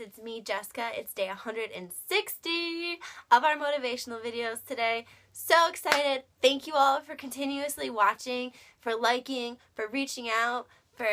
It's me, Jessica. It's day 160 of our motivational videos today. So excited. Thank you all for continuously watching, for liking, for reaching out, for,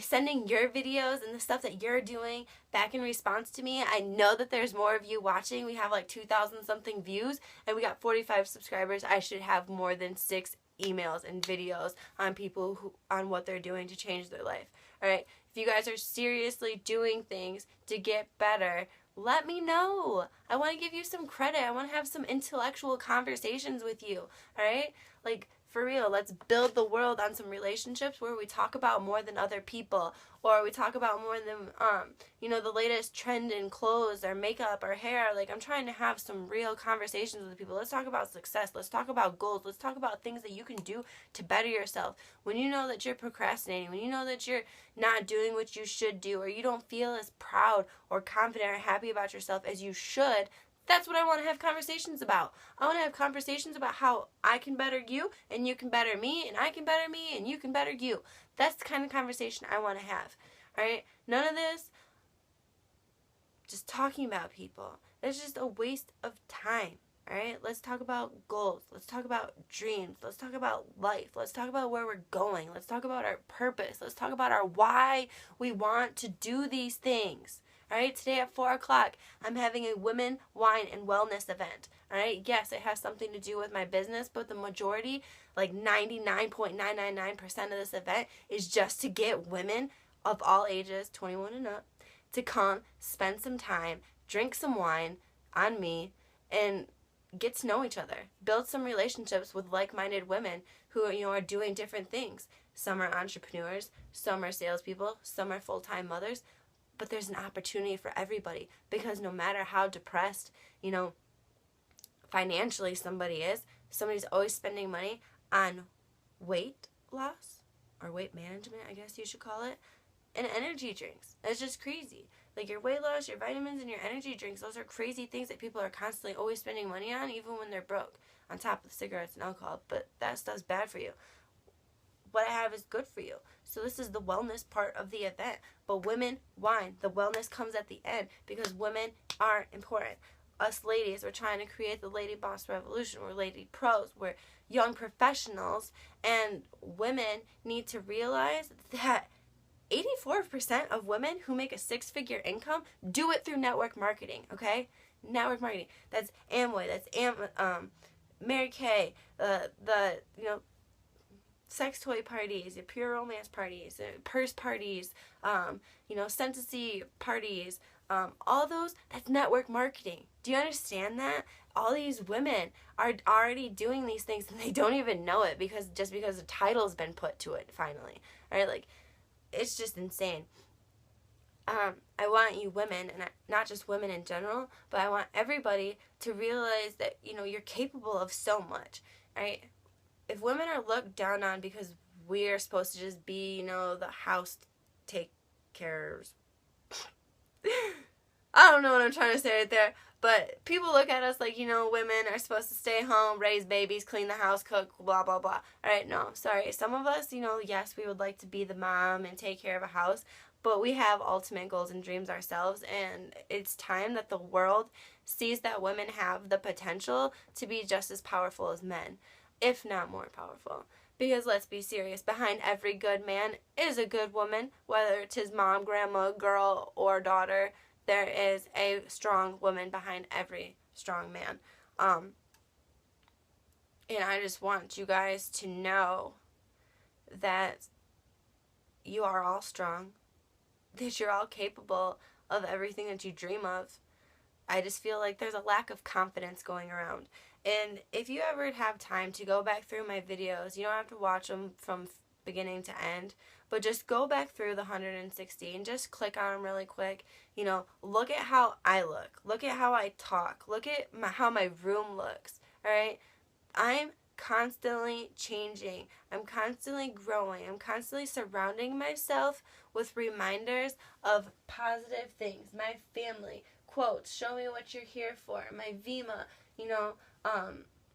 sending your videos and the stuff that you're doing back in response to me. I know that there's more of you watching. We have like 2,000 something views and we got 45 subscribers. I should have more than 6 emails and videos on people on what they're doing to change their life. All right. If you guys are seriously doing things to get better, let me know. I want to give you some credit. I want to have some intellectual conversations with you. All right? Like, for real, let's build the world on some relationships where we talk about more than other people, or we talk about more than, the latest trend in clothes or makeup or hair. Like, I'm trying to have some real conversations with people. Let's talk about success. Let's talk about goals. Let's talk about things that you can do to better yourself. When you know that you're procrastinating, when you know that you're not doing what you should do, or you don't feel as proud or confident or happy about yourself as you should, that's what I want to have conversations about. I want to have conversations about how I can better you, and you can better me, and I can better me, and you can better you. That's the kind of conversation I want to have. All right? None of this just talking about people. It's just a waste of time. All right? Let's talk about goals. Let's talk about dreams. Let's talk about life. Let's talk about where we're going. Let's talk about our purpose. Let's talk about our why we want to do these things. All right, today at 4 o'clock, I'm having a women, wine, and wellness event. All right, yes, it has something to do with my business, but the majority, like 99.999% of this event, is just to get women of all ages, 21 and up, to come, spend some time, drink some wine on me, and get to know each other. Build some relationships with like-minded women who are doing different things. Some are entrepreneurs, some are salespeople, some are full-time mothers. But there's an opportunity for everybody, because no matter how depressed, financially somebody's always spending money on weight loss or weight management, I guess you should call it, and energy drinks. It's just crazy. Like your weight loss, your vitamins, and your energy drinks, those are crazy things that people are constantly always spending money on, even when they're broke, on top of cigarettes and alcohol. But that stuff's bad for you. What I have is good for you. So this is the wellness part of the event. But women, wine, the wellness comes at the end, because women are important. Us ladies, we're trying to create the lady boss revolution. We're lady pros. We're young professionals. And women need to realize that 84% of women who make a 6-figure income do it through network marketing, okay? Network marketing. That's Amway. That's Mary Kay. Sex toy parties, pure romance parties, purse parties, fantasy parties, all those, that's network marketing. Do you understand that? All these women are already doing these things and they don't even know it, because the title's been put to it finally. All right, like, it's just insane. I want you women, and not just women in general, but I want everybody to realize that, you're capable of so much, right? If women are looked down on because we're supposed to just be, the house take cares. I don't know what I'm trying to say right there, but people look at us like, women are supposed to stay home, raise babies, clean the house, cook, blah, blah, blah. All right, no, sorry. Some of us, yes, we would like to be the mom and take care of a house, but we have ultimate goals and dreams ourselves, and it's time that the world sees that women have the potential to be just as powerful as men, if not more powerful. Because let's be serious, behind every good man is a good woman, whether it's his mom, grandma, girl, or daughter. There is a strong woman behind every strong man. And I just want you guys to know that you are all strong, that you're all capable of everything that you dream of. I just feel like there's a lack of confidence going around. And if you ever have time to go back through my videos, you don't have to watch them from beginning to end, but just go back through the 160 and just click on them really quick. Look at how I look. Look at how I talk. Look at how my room looks. All right? I'm constantly changing. I'm constantly growing. I'm constantly surrounding myself with reminders of positive things. My family, quotes, show me what you're here for. My Vima,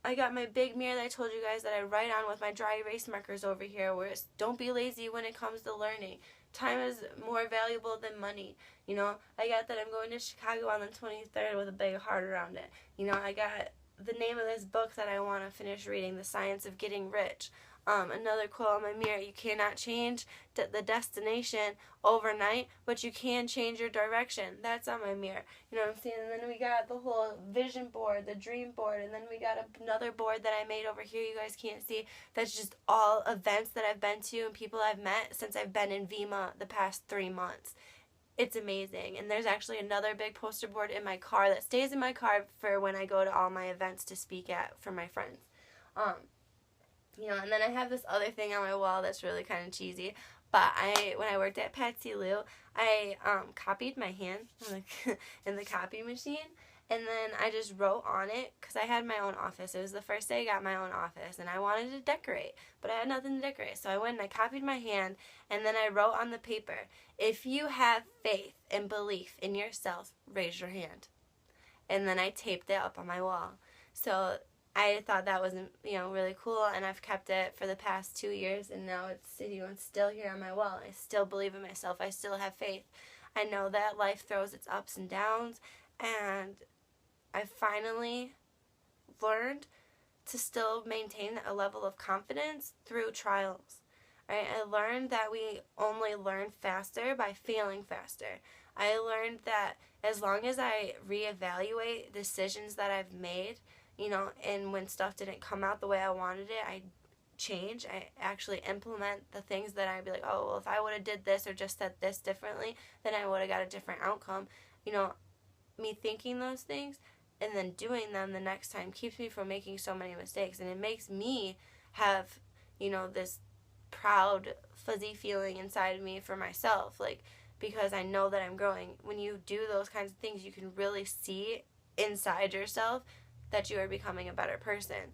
I got my big mirror that I told you guys that I write on with my dry erase markers over here, where it's don't be lazy when it comes to learning. time is more valuable than money. You know, I got that I'm going to Chicago on the 23rd with a big heart around it. You know, I got the name of this book that I want to finish reading, The Science of Getting Rich. Another quote on my mirror, you cannot change the destination overnight, but you can change your direction. That's on my mirror. You know what I'm saying? And then we got the whole vision board, the dream board, and then we got another board that I made over here you guys can't see. That's just all events that I've been to and people I've met since I've been in VEMA the past 3 months. It's amazing. And there's actually another big poster board in my car that stays in my car for when I go to all my events to speak at for my friends. You know, and then I have this other thing on my wall that's really kind of cheesy. But when I worked at Patsy Lou, I copied my hand in the copy machine. And then I just wrote on it because I had my own office. It was the first day I got my own office. And I wanted to decorate, but I had nothing to decorate. So I went and I copied my hand. And then I wrote on the paper, if you have faith and belief in yourself, raise your hand. And then I taped it up on my wall. So I thought that was, you know, really cool, and I've kept it for the past 2 years, and now it's, you know, it's still here on my wall. I still believe in myself. I still have faith. I know that life throws its ups and downs, and I finally learned to still maintain a level of confidence through trials. Right? I learned that we only learn faster by failing faster. I learned that as long as I reevaluate decisions that I've made, you know, and when stuff didn't come out the way I wanted it, I change. I actually implement the things that I'd be like, oh, well, if I would have did this or just said this differently, then I would have got a different outcome. You know, me thinking those things and then doing them the next time keeps me from making so many mistakes. And it makes me have, you know, this proud, fuzzy feeling inside of me for myself. Like, because I know that I'm growing. When you do those kinds of things, you can really see inside yourself that you are becoming a better person.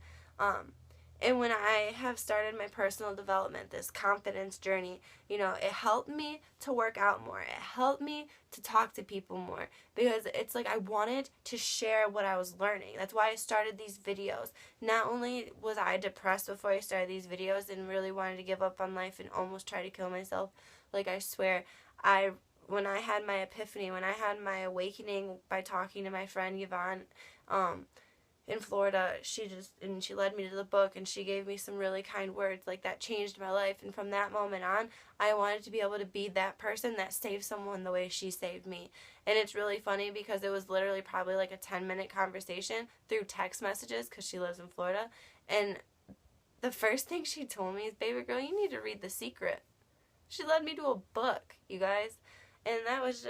And when I have started my personal development, this confidence journey, you know, it helped me to work out more. It helped me to talk to people more because it's like I wanted to share what I was learning. That's why I started these videos. Not only was I depressed before I started these videos and really wanted to give up on life and almost try to kill myself, like I swear, when I had my epiphany, when I had my awakening by talking to my friend Yvonne, in Florida, she led me to the book and she gave me some really kind words like that changed my life. And from that moment on, I wanted to be able to be that person that saved someone the way she saved me. And it's really funny because it was literally probably like a 10-minute conversation through text messages because she lives in Florida. And the first thing she told me is, baby girl, you need to read The Secret. She led me to a book, you guys. And that was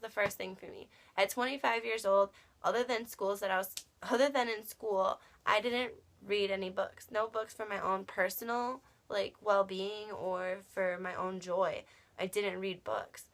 the first thing for me. At 25 years old, other than in school, I didn't read any books. No books for my own personal, like, well-being or for my own joy. I didn't read books.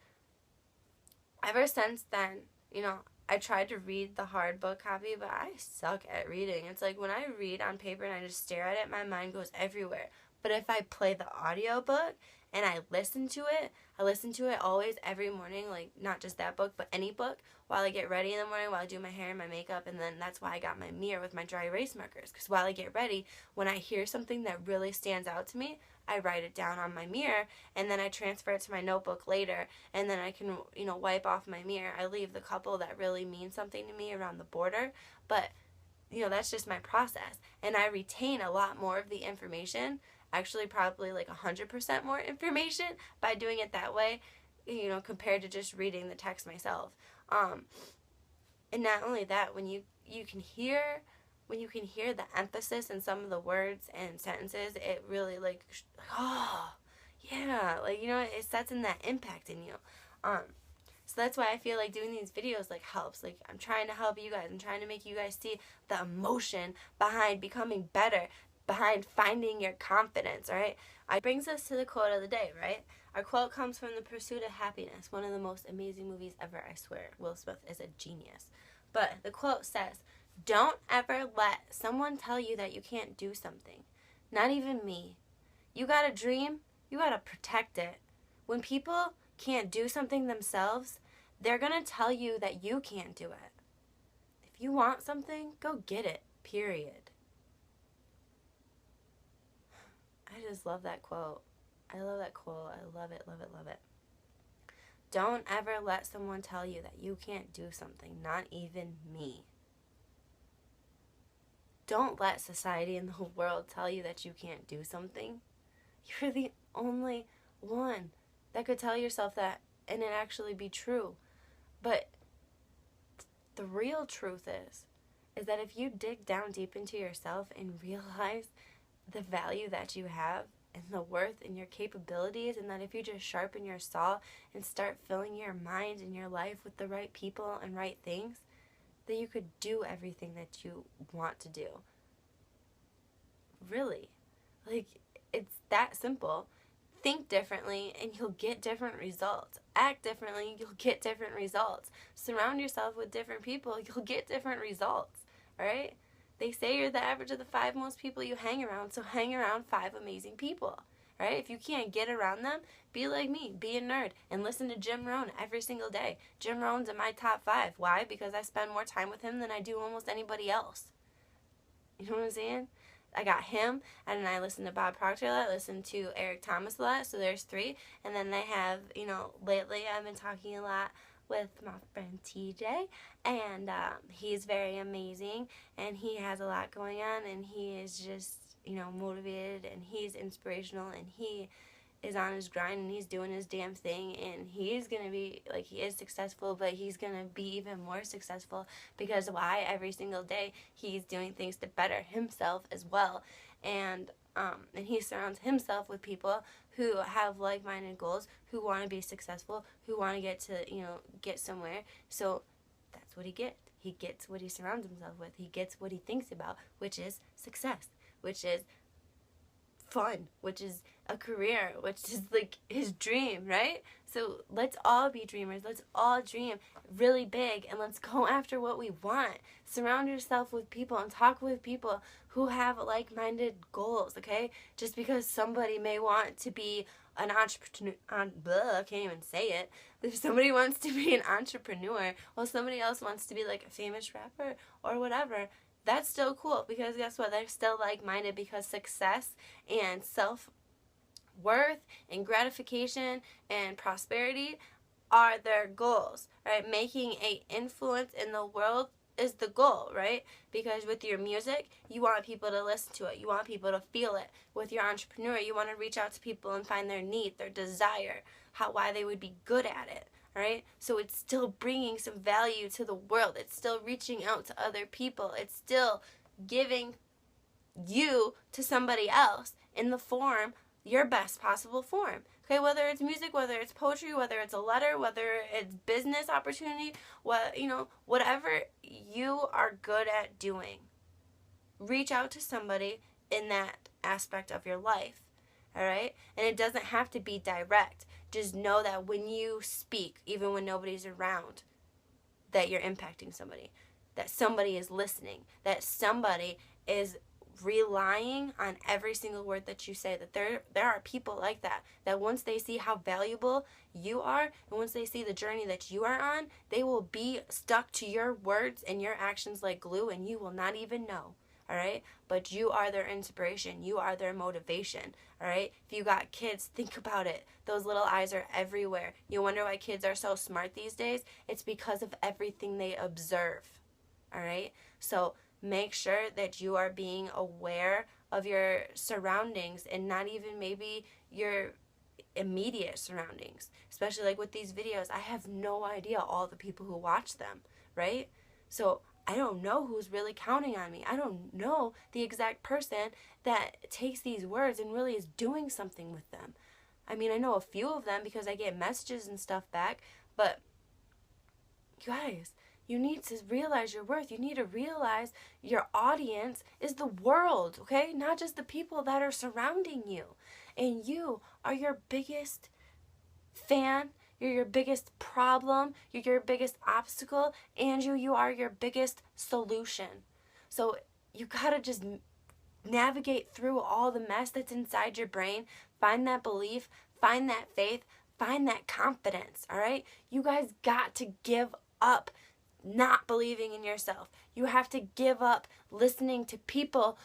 Ever since then, you know, I tried to read the hard book copy, but I suck at reading. It's like when I read on paper and I just stare at it, my mind goes everywhere. But if I play the audio book and I listen to it always every morning, like not just that book, but any book, while I get ready in the morning, while I do my hair and my makeup, and then that's why I got my mirror with my dry erase markers, because while I get ready, when I hear something that really stands out to me, I write it down on my mirror, and then I transfer it to my notebook later, and then I can, you know, wipe off my mirror. I leave the couple that really mean something to me around the border, but, you know, that's just my process, and I retain a lot more of the information, actually probably like 100% more information by doing it that way, you know, compared to just reading the text myself. And not only that, when you can hear the emphasis in some of the words and sentences, it really like, oh, yeah, like, you know, it sets in that impact in you. So that's why I feel like doing these videos like helps. Like, I'm trying to help you guys. I'm trying to make you guys see the emotion behind becoming better, behind finding your confidence, right? It brings us to the quote of the day, right? Our quote comes from The Pursuit of Happiness, one of the most amazing movies ever, I swear. Will Smith is a genius. But the quote says, don't ever let someone tell you that you can't do something. Not even me. You got a dream, you got to protect it. When people can't do something themselves, they're going to tell you that you can't do it. If you want something, go get it, period. I just love that quote. I love that quote. I love it, love it, love it. Don't ever let someone tell you that you can't do something, not even me. Don't let society and the whole world tell you that you can't do something. You're the only one that could tell yourself that and it actually be true. But the real truth is that if you dig down deep into yourself and realize the value that you have and the worth and your capabilities, and that if you just sharpen your saw and start filling your mind and your life with the right people and right things, that you could do everything that you want to do. Really. Like, it's that simple. Think differently and you'll get different results. Act differently, you'll get different results. Surround yourself with different people, you'll get different results. Alright? They say you're the average of the 5 most people you hang around, so hang around 5 amazing people. Right? If you can't get around them, be like me, be a nerd, and listen to Jim Rohn every single day. Jim Rohn's in my top 5. Why? Because I spend more time with him than I do almost anybody else. You know what I'm saying? I got him, and then I listen to Bob Proctor a lot, I listen to Eric Thomas a lot, so there's 3. And then I have, lately I've been talking a lot with my friend TJ, and he's very amazing, and he has a lot going on, and he is just, motivated, and he's inspirational, and he is on his grind, and he's doing his damn thing, and he's going to be, he is successful, but he's going to be even more successful because why? Every single day he's doing things to better himself as well, and he surrounds himself with people who have like-minded goals, who want to be successful, who want to get to, get somewhere. So that's what he gets. He gets what he surrounds himself with. He gets what he thinks about, which is success, which is fun, which is a career, which is his dream, right? So let's all be dreamers. Let's all dream really big, and let's go after what we want. Surround yourself with people and talk with people who have like-minded goals, okay? Just because somebody may want to be an entrepreneur, I can't even say it. If somebody wants to be an entrepreneur, while somebody else wants to be a famous rapper or whatever, that's still cool, because guess what? They're still like-minded, because success and self-worth and gratification and prosperity are their goals, right? Making an influence in the world is the goal, right? Because with your music, you want people to listen to it. You want people to feel it. With your entrepreneur, you want to reach out to people and find their need, their desire, why they would be good at it. Right? So it's still bringing some value to the world. It's still reaching out to other people. It's still giving you to somebody else in the form, your best possible form. Okay, whether it's music, whether it's poetry, whether it's a letter, whether it's business opportunity, whatever you are good at doing. Reach out to somebody in that aspect of your life. All right? And it doesn't have to be direct. Just know that when you speak, even when nobody's around, that you're impacting somebody, that somebody is listening, that somebody is relying on every single word that you say, that there are people like that once they see how valuable you are, and once they see the journey that you are on, they will be stuck to your words and your actions like glue, and you will not even know. All right? But you are their inspiration. You are their motivation. All right? If you got kids, think about it. Those little eyes are everywhere. You wonder why kids are so smart these days? It's because of everything they observe. All right? So make sure that you are being aware of your surroundings, and not even maybe your immediate surroundings. Especially with these videos, I have no idea all the people who watch them, right? So I don't know who's really counting on me. I don't know the exact person that takes these words and really is doing something with them. I mean, I know a few of them because I get messages and stuff back, but you guys, you need to realize your worth. You need to realize your audience is the world, okay? Not just the people that are surrounding you. And you are your biggest fan. You're your biggest problem, you're your biggest obstacle, and you are your biggest solution. So you gotta just navigate through all the mess that's inside your brain, find that belief, find that faith, find that confidence, all right? You guys got to give up not believing in yourself. You have to give up listening to people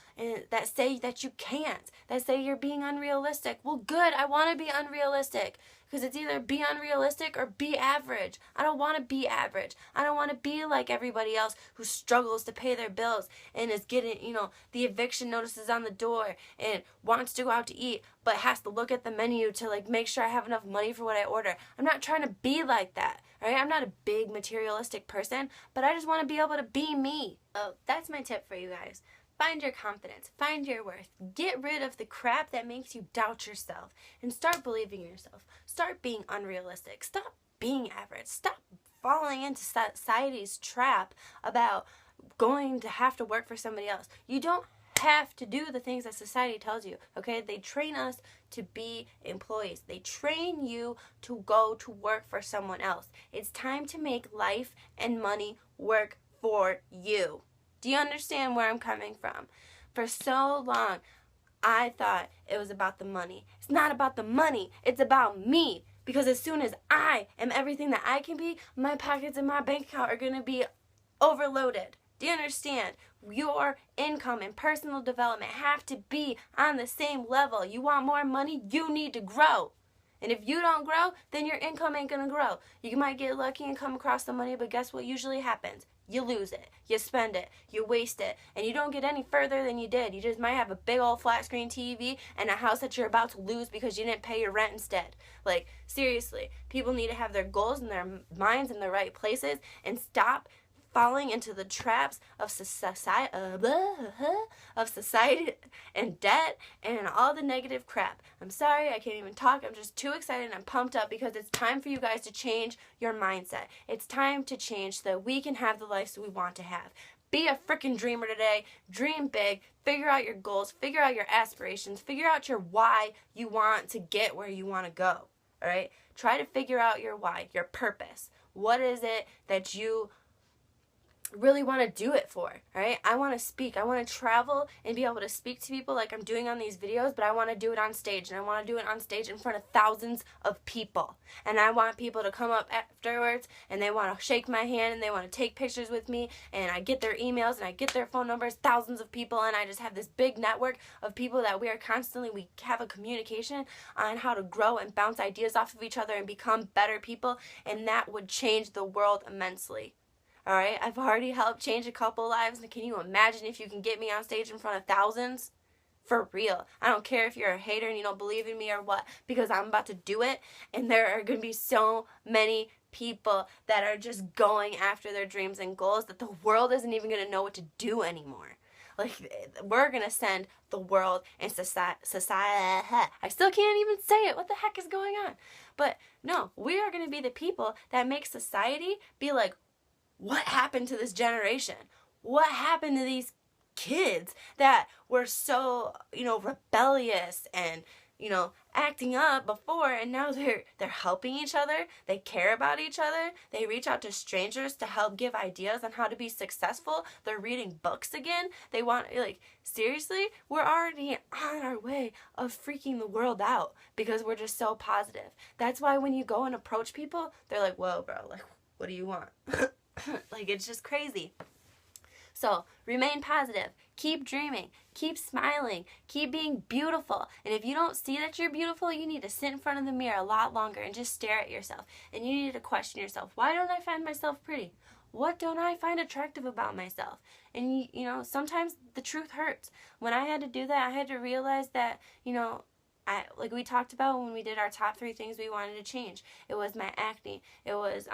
that say that you can't, that say you're being unrealistic. Well, good, I want to be unrealistic. Because it's either be unrealistic or be average. I don't want to be average. I don't want to be like everybody else who struggles to pay their bills and is getting, the eviction notices on the door and wants to go out to eat, but has to look at the menu to make sure I have enough money for what I order. I'm not trying to be like that. All right? I'm not a big materialistic person, but I just want to be able to be me. Oh, that's my tip for you guys. Find your confidence. Find your worth. Get rid of the crap that makes you doubt yourself and start believing in yourself. Start being unrealistic. Stop being average. Stop falling into society's trap about going to have to work for somebody else. You don't have to do the things that society tells you, okay? They train us to be employees. They train you to go to work for someone else. It's time to make life and money work for you. Do you understand where I'm coming from? For so long, I thought it was about the money. It's not about the money. It's about me. Because as soon as I am everything that I can be, my pockets and my bank account are going to be overloaded. Do you understand? Your income and personal development have to be on the same level. You want more money? You need to grow. And if you don't grow, then your income ain't going to grow. You might get lucky and come across some money, but guess what usually happens? You lose it, you spend it, you waste it, and you don't get any further than you did. You just might have a big old flat screen TV and a house that you're about to lose because you didn't pay your rent instead. Seriously, people need to have their goals and their minds in the right places and stop falling into the traps of society and debt and all the negative crap. I'm sorry, I can't even talk. I'm just too excited and I'm pumped up because it's time for you guys to change your mindset. It's time to change so that we can have the lives we want to have. Be a freaking dreamer today. Dream big. Figure out your goals. Figure out your aspirations. Figure out your why you want to get where you want to go. All right? Try to figure out your why, your purpose. What is it that you really want to do it for, right? I want to speak. I want to travel and be able to speak to people like I'm doing on these videos, but I want to do it on stage, and I want to do it on stage in front of thousands of people. And I want people to come up afterwards and they want to shake my hand and they want to take pictures with me, and I get their emails and I get their phone numbers, thousands of people, and I just have this big network of people that we have a communication on how to grow and bounce ideas off of each other and become better people, and that would change the world immensely. All right, I've already helped change a couple lives, and can you imagine if you can get me on stage in front of thousands? For real. I don't care if you're a hater and you don't believe in me or what, because I'm about to do it, and there are going to be so many people that are just going after their dreams and goals that the world isn't even going to know what to do anymore. We're going to send the world and society, I still can't even say it. What the heck is going on? But no, we are going to be the people that make society be like, what happened to this generation? What happened to these kids that were so, rebellious and, acting up before, and now they're helping each other. They care about each other. They reach out to strangers to help give ideas on how to be successful. They're reading books again. They want, seriously, we're already on our way of freaking the world out because we're just so positive. That's why when you go and approach people, they're like, whoa, bro, what do you want? It's just crazy. So, remain positive. Keep dreaming. Keep smiling. Keep being beautiful. And if you don't see that you're beautiful, you need to sit in front of the mirror a lot longer and just stare at yourself. And you need to question yourself. Why don't I find myself pretty? What don't I find attractive about myself? And, sometimes the truth hurts. When I had to do that, I had to realize that, like we talked about when we did our top 3 things we wanted to change. It was my acne. It was,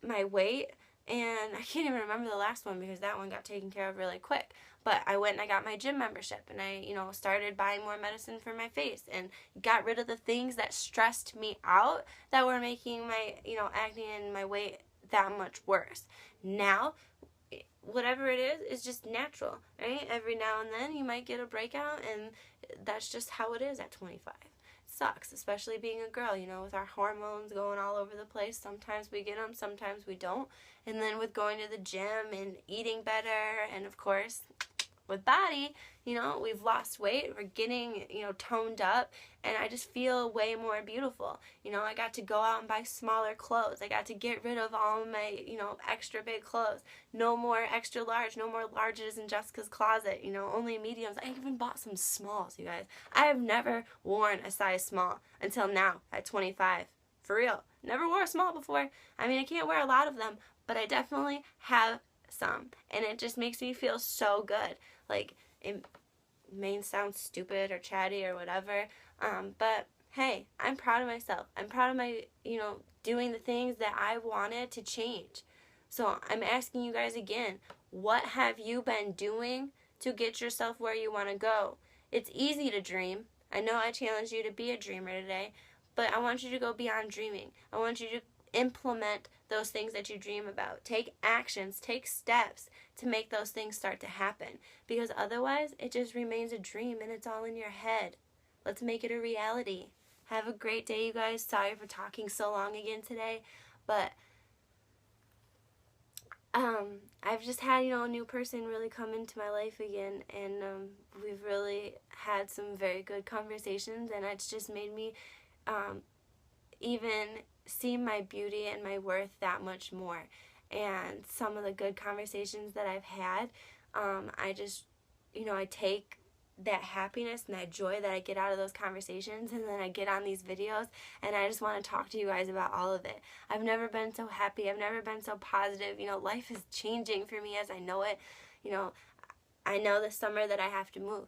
my weight, and I can't even remember the last one because that one got taken care of really quick. But I went and I got my gym membership, and I, started buying more medicine for my face and got rid of the things that stressed me out that were making my, acne and my weight that much worse. Now, whatever it is just natural, right? Every now and then you might get a breakout, and that's just how it is at 25. Sucks, especially being a girl, with our hormones going all over the place. Sometimes we get them, sometimes we don't. And then with going to the gym and eating better, and of course, with body, you know, we've lost weight, we're getting, you know, toned up, and I just feel way more beautiful. You know, I got to go out and buy smaller clothes. I got to get rid of all of my, you know, extra big clothes. No more extra large, no more larges in Jessica's closet, you know, only mediums. I even bought some smalls, you guys. I have never worn a size small until now at 25. For real. Never wore a small before. I mean, I can't wear a lot of them, but I definitely have some, and it just makes me feel so good. Like, it may sound stupid or chatty or whatever, but hey, I'm proud of myself. I'm proud of my, you know, doing the things that I wanted to change. So I'm asking you guys again, what have you been doing to get yourself where you want to go? It's easy to dream. I know I challenged you to be a dreamer today, but I want you to go beyond dreaming. I want you to implement those things that you dream about. Take actions, take steps to make those things start to happen. Because otherwise, it just remains a dream and it's all in your head. Let's make it a reality. Have a great day, you guys. Sorry for talking so long again today, but I've just had, you know, a new person really come into my life again, and we've really had some very good conversations, and it's just made me even see my beauty and my worth that much more. And some of the good conversations that I've had, I just, you know, I take that happiness and that joy that I get out of those conversations, and then I get on these videos and I just want to talk to you guys about all of it. I've never been so happy. I've never been so positive. You know, life is changing for me as I know it. You know, I know this summer that I have to move,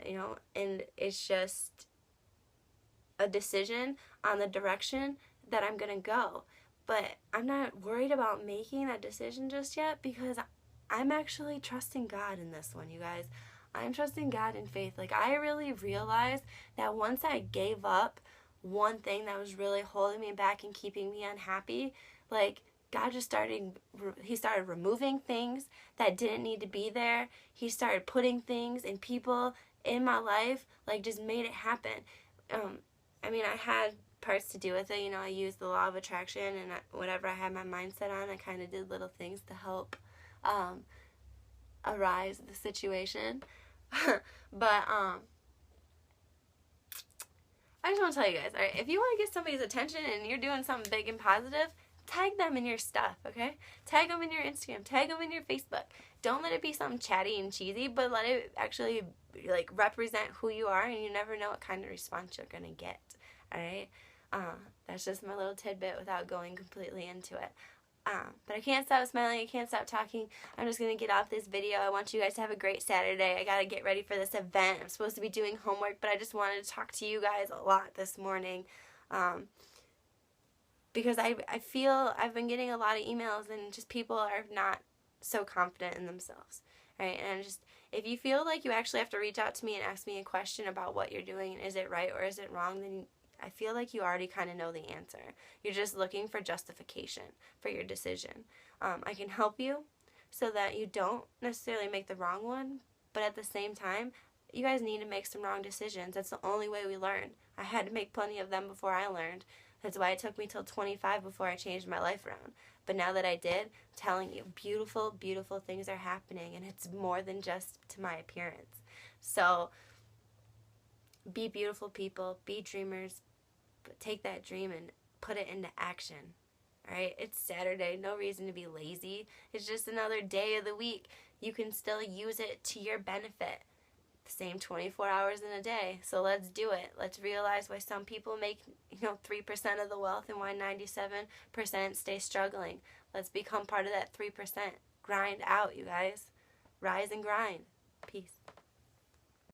you know, and it's just a decision on the direction that I'm going to go. But I'm not worried about making that decision just yet, because I'm actually trusting God in this one, you guys. I'm trusting God in faith. Like, I really realized that once I gave up one thing that was really holding me back and keeping me unhappy, like, God just He started removing things that didn't need to be there. He started putting things and people in my life, like, just made it happen. I mean, I had parts to do with it. You know, I used the law of attraction, and whatever I had my mindset on, I kind of did little things to help arise the situation. But I just want to tell you guys, alright, if you want to get somebody's attention and you're doing something big and positive, tag them in your stuff, okay? Tag them in your Instagram, tag them in your Facebook. Don't let it be something chatty and cheesy, but let it actually, like, represent who you are, and you never know what kind of response you're gonna get, alright? That's just my little tidbit without going completely into it. But I can't stop smiling, I can't stop talking. I'm just going to get off this video. I want you guys to have a great Saturday. I got to get ready for this event. I'm supposed to be doing homework, but I just wanted to talk to you guys a lot this morning. Because I feel I've been getting a lot of emails, and just people are not so confident in themselves. Right? And if you feel like you actually have to reach out to me and ask me a question about what you're doing, and is it right or is it wrong, then I feel like you already kind of know the answer. You're just looking for justification for your decision. I can help you so that you don't necessarily make the wrong one, but at the same time, you guys need to make some wrong decisions. That's the only way we learn. I had to make plenty of them before I learned. That's why it took me till 25 before I changed my life around. But now that I did, I'm telling you, beautiful, beautiful things are happening, and it's more than just to my appearance. So, be beautiful people, be dreamers, but take that dream and put it into action. Alright? It's Saturday, no reason to be lazy. It's just another day of the week. You can still use it to your benefit. The same 24 hours in a day. So let's do it. Let's realize why some people make, 3% of the wealth and why 97% stay struggling. Let's become part of that 3%. Grind out, you guys. Rise and grind. Peace.